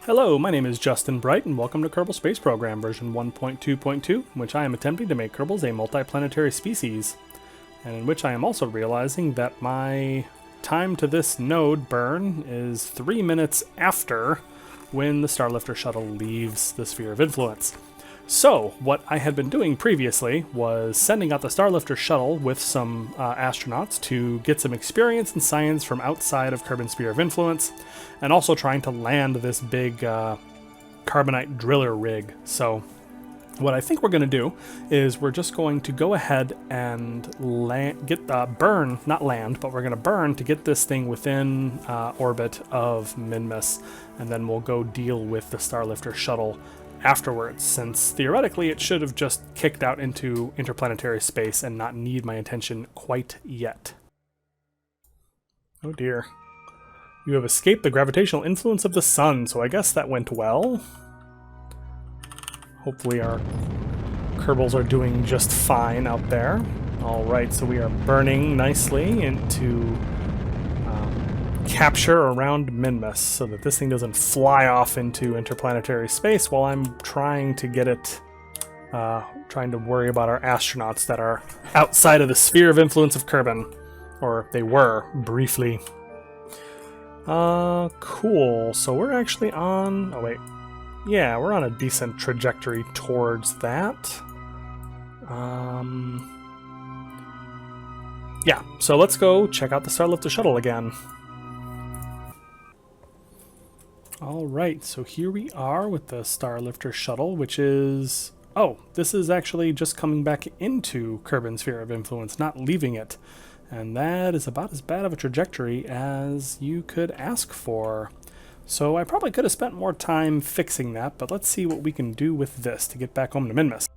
Hello, my name is Justin Bright, and welcome to Kerbal Space Program version 1.2.2, in which I am attempting to make Kerbals a multiplanetary species, and in which I am also realizing that my time to this node burn is 3 minutes after when the Starlifter shuttle leaves the sphere of influence. So, what I had been doing previously was sending out the Starlifter shuttle with some astronauts to get some experience in science from outside of Kerbin's sphere of influence, and also trying to land this big carbonite driller rig. So, what I think we're going to do is we're just going to go ahead and burn to get this thing within orbit of Minmus, and then we'll go deal with the Starlifter shuttle afterwards, since theoretically it should have just kicked out into interplanetary space and not need my attention quite yet. Oh dear. You have escaped the gravitational influence of the sun, so I guess that went well. Hopefully our Kerbals are doing just fine out there. Alright, so we are burning nicely into capture around Minmus so that this thing doesn't fly off into interplanetary space while I'm trying to get it, trying to worry about our astronauts that are outside of the sphere of influence of Kerbin. Or they were, briefly. Cool. So we're actually on... oh wait. Yeah, we're on a decent trajectory towards that. Yeah, so let's go check out the Starlifter shuttle again. Alright, so here we are with the Starlifter shuttle, which is... oh, this is actually just coming back into Kerbin's sphere of influence, not leaving it. And that is about as bad of a trajectory as you could ask for. So I probably could have spent more time fixing that, but let's see what we can do with this to get back home to Minmus.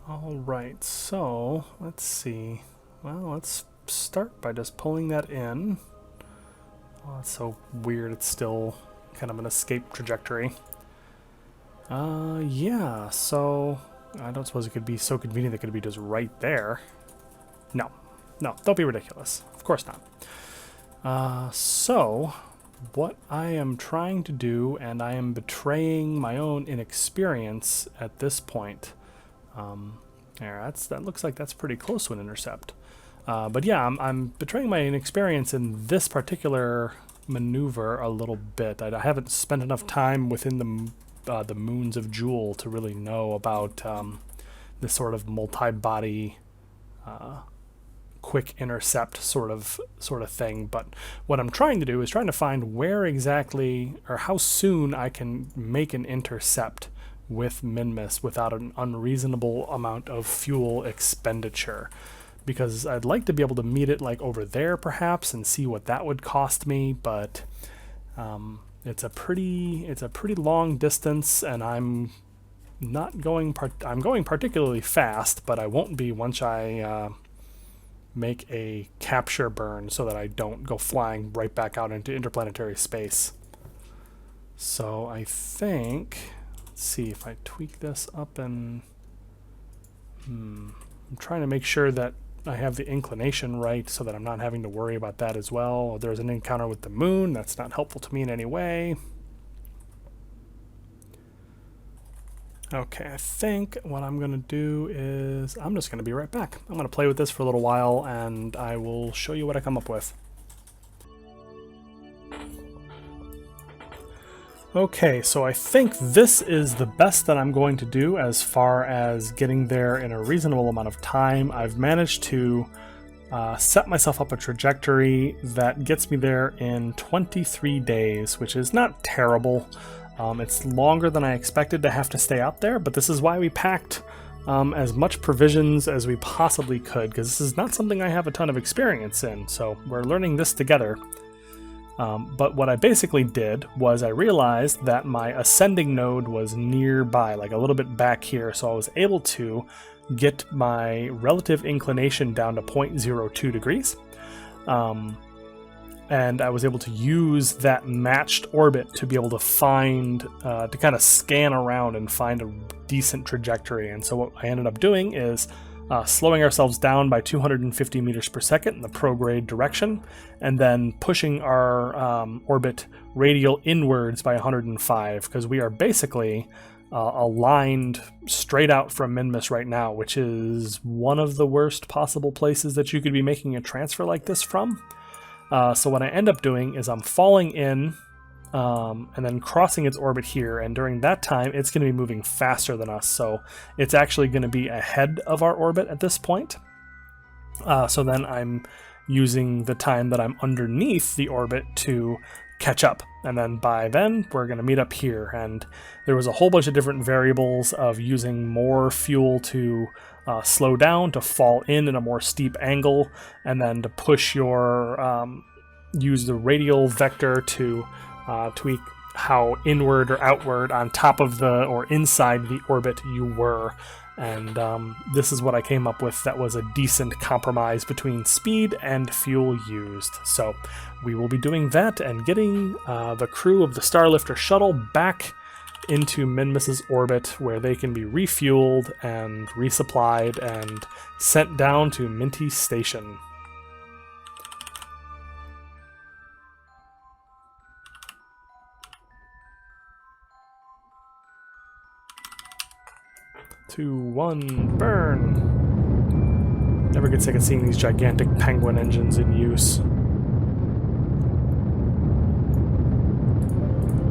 Alright, so let's see. Well, let's start by just pulling that in. Oh, it's so weird, it's still kind of an escape trajectory. Yeah, so I don't suppose it could be so convenient that it could be just right there. No, don't be ridiculous. Of course not. So, what I am trying to do, and I am betraying my own inexperience at this point. That looks like that's pretty close to an intercept. But yeah, I'm betraying my inexperience in this particular maneuver a little bit. I haven't spent enough time within the moons of Joule to really know about this sort of multi-body quick intercept sort of thing. But what I'm trying to do is trying to find where exactly or how soon I can make an intercept with Minmus without an unreasonable amount of fuel expenditure. Because I'd like to be able to meet it like over there perhaps and see what that would cost me, but it's a pretty long distance, and I'm going particularly fast, but I won't be once I make a capture burn so that I don't go flying right back out into interplanetary space. So I think, let's see if I tweak this up, and I'm trying to make sure that I have the inclination right so that I'm not having to worry about that as well. There's an encounter with the moon. That's not helpful to me in any way. Okay, I think what I'm going to do is I'm just going to be right back. I'm going to play with this for a little while, and I will show you what I come up with. Okay, so I think this is the best that I'm going to do as far as getting there in a reasonable amount of time. I've managed to set myself up a trajectory that gets me there in 23 days, which is not terrible. It's longer than I expected to have to stay out there, but this is why we packed as much provisions as we possibly could, because this is not something I have a ton of experience in, so we're learning this together. But what I basically did was I realized that my ascending node was nearby, like a little bit back here, so I was able to get my relative inclination down to 0.02 degrees. And I was able to use that matched orbit to be able to find, to kind of scan around and find a decent trajectory. And so what I ended up doing is slowing ourselves down by 250 meters per second in the prograde direction, and then pushing our orbit radial inwards by 105, because we are basically aligned straight out from Minmus right now, which is one of the worst possible places that you could be making a transfer like this from. So what I end up doing is I'm falling in and then crossing its orbit here, and during that time it's going to be moving faster than us, so it's actually going to be ahead of our orbit at this point. So then I'm using the time that I'm underneath the orbit to catch up, and then by then we're going to meet up here. And there was a whole bunch of different variables of using more fuel to slow down, to fall in a more steep angle, and then to push your use the radial vector to tweak how inward or outward on top of the or inside the orbit you were. And this is what I came up with that was a decent compromise between speed and fuel used. So we will be doing that and getting the crew of the Starlifter shuttle back into Minmus's orbit, where they can be refueled and resupplied and sent down to Minty Station. Two, one, burn. Never get sick of seeing these gigantic penguin engines in use.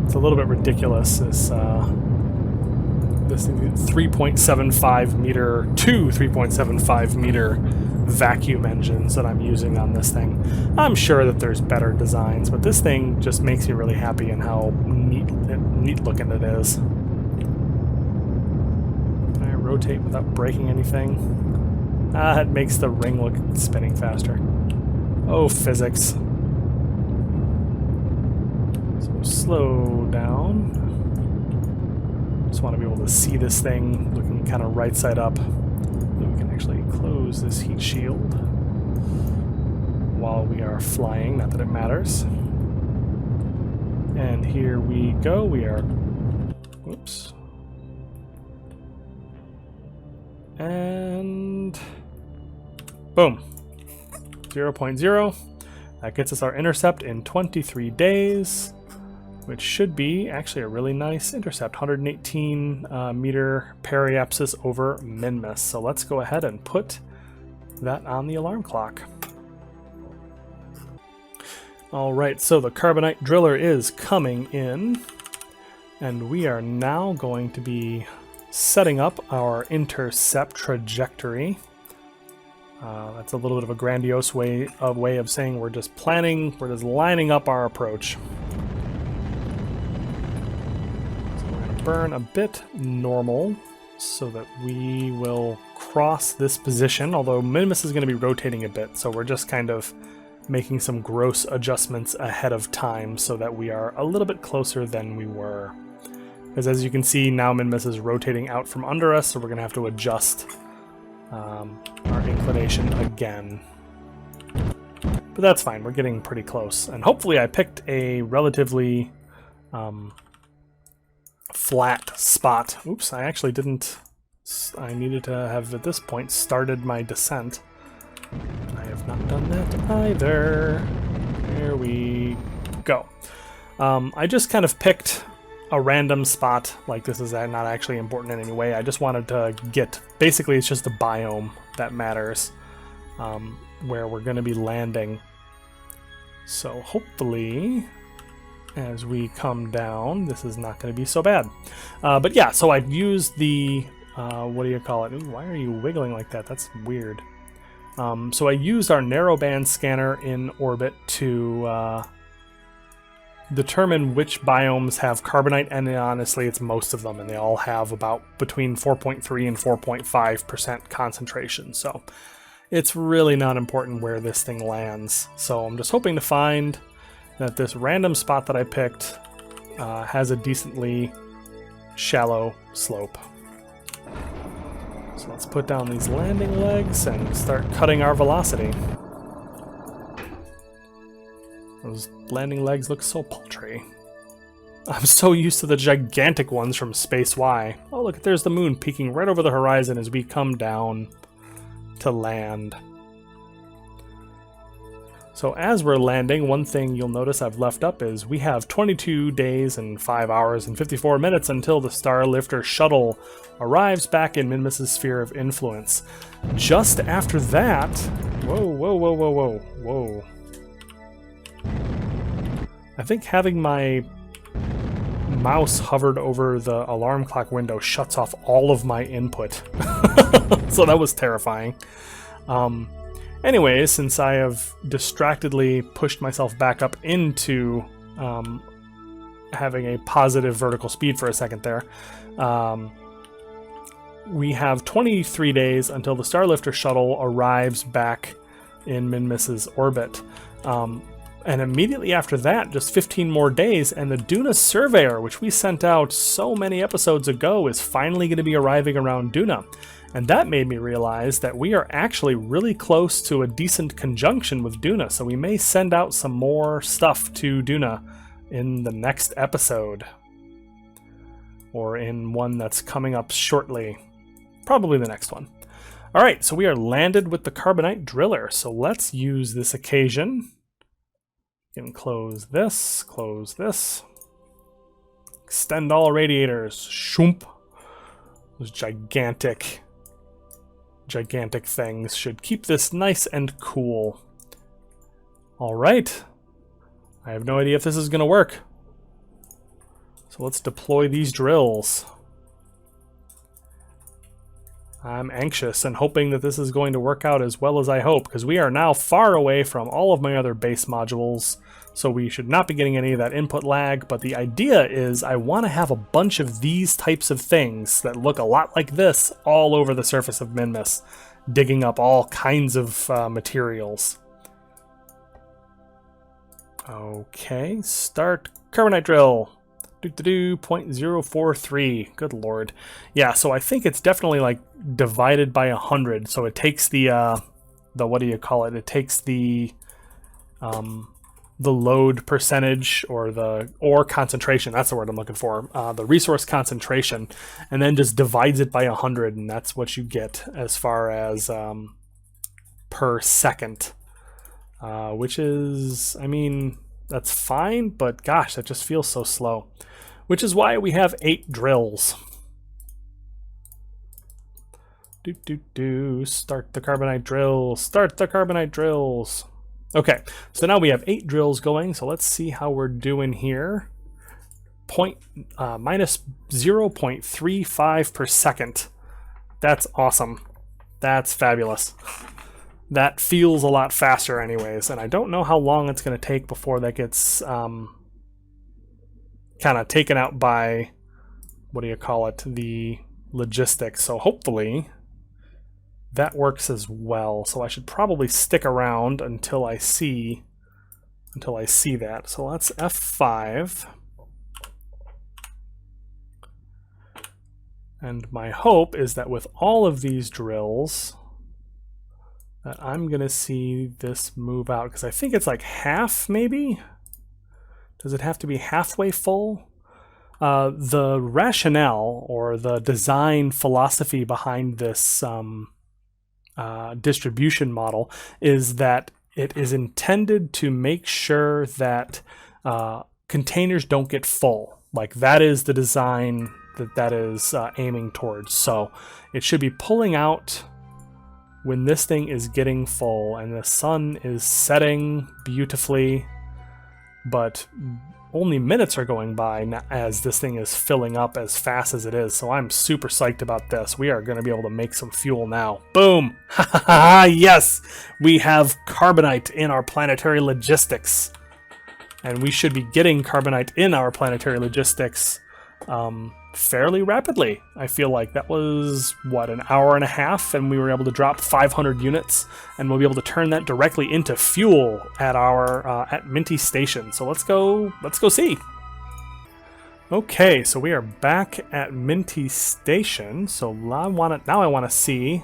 It's a little bit ridiculous, this 3.75 meter to 3.75 meter vacuum engines that I'm using on this thing. I'm sure that there's better designs, but this thing just makes me really happy in how neat looking it is. Rotate without breaking anything. It makes the ring look spinning faster. Oh, physics. So slow down. Just want to be able to see this thing looking kind of right side up. We can actually close this heat shield while we are flying, not that it matters. And here we go. We are... Oops. And boom, 0.0. That gets us our intercept in 23 days, which should be actually a really nice intercept, 118 meter periapsis over Minmus. So let's go ahead and put that on the alarm clock. All right, so the carbonite driller is coming in, and we are now going to be setting up our intercept trajectory. That's a little bit of a grandiose way of saying we're just lining up our approach. So we're going to burn a bit normal so that we will cross this position, although Minmus is going to be rotating a bit, so we're just kind of making some gross adjustments ahead of time so that we are a little bit closer than we were. Because as you can see, now Minmus is rotating out from under us, so we're going to have to adjust our inclination again. But that's fine, we're getting pretty close. And hopefully I picked a relatively flat spot. Oops, I actually didn't... I needed to have, at this point, started my descent. I have not done that either. There we go. I just kind of picked a random spot. Like, this is not actually important in any way. I just wanted to get, basically it's just the biome that matters, where we're going to be landing. So hopefully as we come down this is not going to be so bad. But yeah, so I've used the what do you call it? Ooh, why are you wiggling like that? That's weird. So I used our narrowband scanner in orbit to determine which biomes have carbonite, and honestly it's most of them, and they all have about between 4.3 and 4.5% concentration, so it's really not important where this thing lands. So I'm just hoping to find that this random spot that I picked has a decently shallow slope. So let's put down these landing legs and start cutting our velocity. Those landing legs look so paltry. I'm so used to the gigantic ones from Space Y. Oh look, there's the moon peeking right over the horizon as we come down. to land. So as we're landing, one thing you'll notice I've left up is we have 22 days and 5 hours and 54 minutes until the Starlifter shuttle arrives back in Minmus's sphere of influence. Just after that... Whoa. I think having my mouse hovered over the alarm clock window shuts off all of my input. So that was terrifying. Anyways, since I have distractedly pushed myself back up into having a positive vertical speed for a second there, we have 23 days until the Starlifter shuttle arrives back in Minmus's orbit. And immediately after that, just 15 more days, and the Duna Surveyor, which we sent out so many episodes ago, is finally going to be arriving around Duna. And that made me realize that we are actually really close to a decent conjunction with Duna, so we may send out some more stuff to Duna in the next episode. Or in one that's coming up shortly. Probably the next one. Alright, so we are landed with the Carbonite Driller, so let's use this occasion. You can close this, extend all radiators, shoomp. Those gigantic things should keep this nice and cool. Alright, I have no idea if this is going to work. So let's deploy these drills. I'm anxious and hoping that this is going to work out as well as I hope, because we are now far away from all of my other base modules, so we should not be getting any of that input lag, but the idea is I want to have a bunch of these types of things that look a lot like this all over the surface of Minmus, digging up all kinds of materials. Okay, start Carbonite Drill. 0.043. Good lord. Yeah, so I think it's definitely like divided by 100. So it takes the what do you call it? It takes the load percentage or the ore concentration. That's the word I'm looking for. The resource concentration, and then just divides it by 100, and that's what you get as far as per second. Which is, I mean, that's fine, but gosh, that just feels so slow. Which is why we have 8 drills. Start the Carbonite Drill. Start the Carbonite Drills. Okay, so now we have 8 drills going, so let's see how we're doing here. Minus 0.35 per second. That's awesome. That's fabulous. That feels a lot faster anyways, and I don't know how long it's going to take before that gets kind of taken out by, what do you call it, the logistics. So hopefully that works as well. So I should probably stick around until I see that. So let's F5. And my hope is that with all of these drills that I'm gonna see this move out, because I think it's like half, maybe? Does it have to be halfway full? The rationale or the design philosophy behind this distribution model is that it is intended to make sure that containers don't get full. Like, that is the design that is aiming towards. So it should be pulling out when this thing is getting full and the sun is setting beautifully, but only minutes are going by as this thing is filling up as fast as it is. So I'm super psyched about this. We are going to be able to make some fuel now. Boom! Yes! We have carbonite in our planetary logistics. And we should be getting carbonite in our planetary logistics fairly rapidly. I feel like that was, what, an hour and a half, and we were able to drop 500 units, and we'll be able to turn that directly into fuel at our at Minty Station. So let's go see. Okay, so we are back at Minty Station. So now I want to see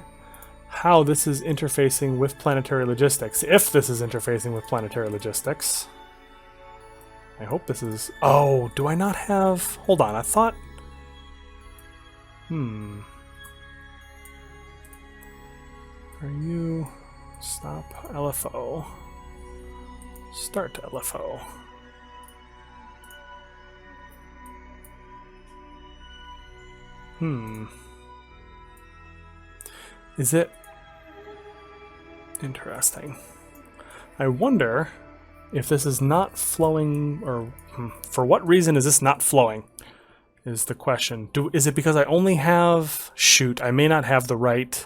how this is interfacing with planetary logistics. If this is interfacing with planetary logistics. I hope this is... Oh, do I not have... Hold on, I thought... Are you... Stop LFO. Start LFO. Is it... Interesting. I wonder if this is not flowing, or for what reason is this not flowing, is the question. Is it because I only have... Shoot, I may not have the right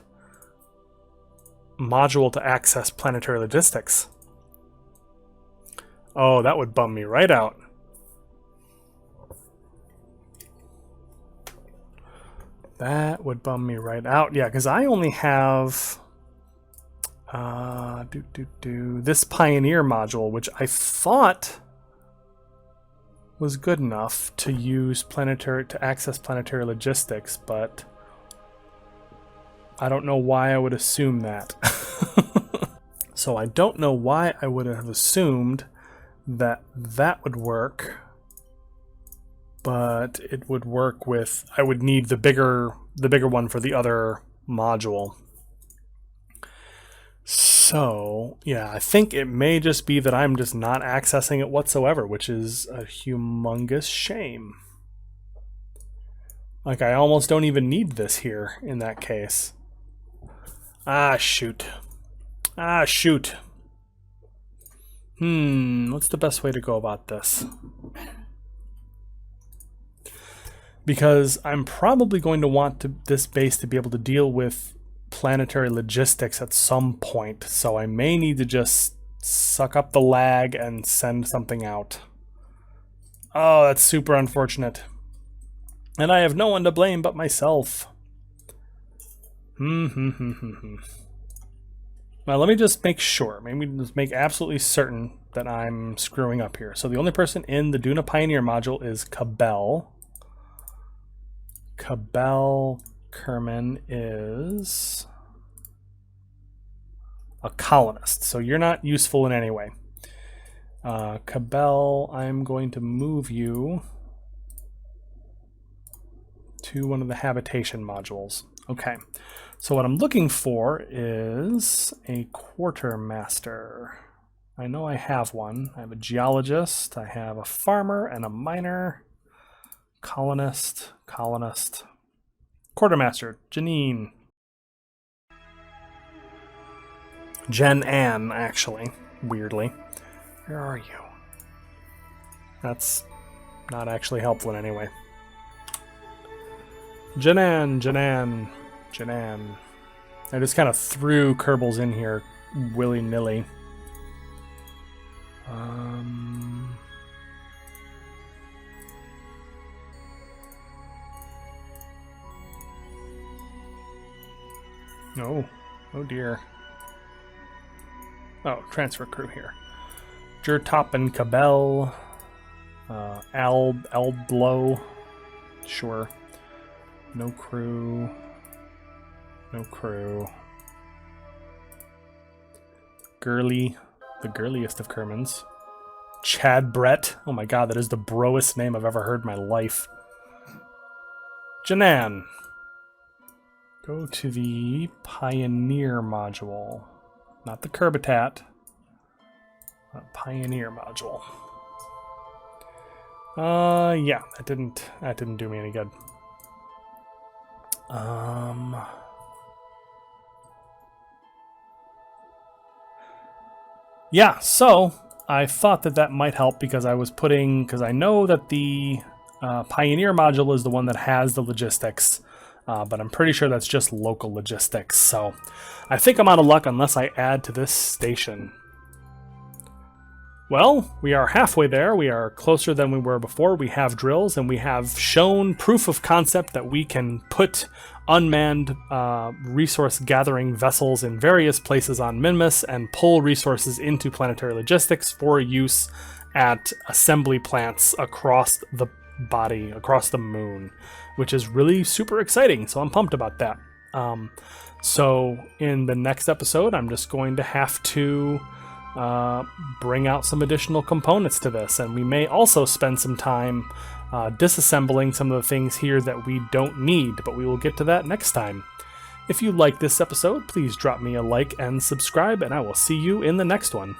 module to access planetary logistics. Oh, that would bum me right out. That would bum me right out. Yeah, because I only have this Pioneer module, which I thought was good enough to use to access planetary logistics, but I don't know why I would assume that. So I don't know why I would have assumed that that would work, but it would work with... I would need the bigger one for the other module. So, yeah, I think it may just be that I'm just not accessing it whatsoever, which is a humongous shame. Like, I almost don't even need this here in that case. Ah, shoot. Ah, shoot. What's the best way to go about this? Because I'm probably going to want this base to be able to deal with planetary logistics at some point, so I may need to just suck up the lag and send something out. Oh, that's super unfortunate. And I have no one to blame but myself. Now let me just make sure. Maybe just make absolutely certain that I'm screwing up here. So the only person in the Duna Pioneer module is Cabell. Cabell Kerman is a colonist, so you're not useful in any way. Cabell, I'm going to move you to one of the habitation modules. Okay, so what I'm looking for is a quartermaster. I know I have one. I have a geologist, I have a farmer and a miner. Colonist. Quartermaster, Janine. Jen Ann, actually, weirdly. Where are you? That's not actually helpful in any way. Janan. I just kind of threw Kerbals in here willy-nilly. Oh dear. Oh, transfer crew here. Jertop and Cabell. Alblow. Sure. No crew. Gurley. The girliest of Kermans. Chad Brett. Oh my god, that is the broest name I've ever heard in my life. Janan. Go to the Pioneer module. Not the Kerbitat. Pioneer module. Yeah, that didn't do me any good. Yeah, so I thought that might help because because I know that the Pioneer module is the one that has the logistics, but I'm pretty sure that's just local logistics. So I think I'm out of luck unless I add to this station. Well, we are halfway there. We are closer than we were before. We have drills, and we have shown proof of concept that we can put unmanned resource gathering vessels in various places on Minmus and pull resources into planetary logistics for use at assembly plants across the body, across the moon, which is really super exciting. So I'm pumped about that. So in the next episode, I'm just going to have to bring out some additional components to this, and we may also spend some time disassembling some of the things here that we don't need, but we will get to that next time. If you like this episode, please drop me a like and subscribe, and I will see you in the next one.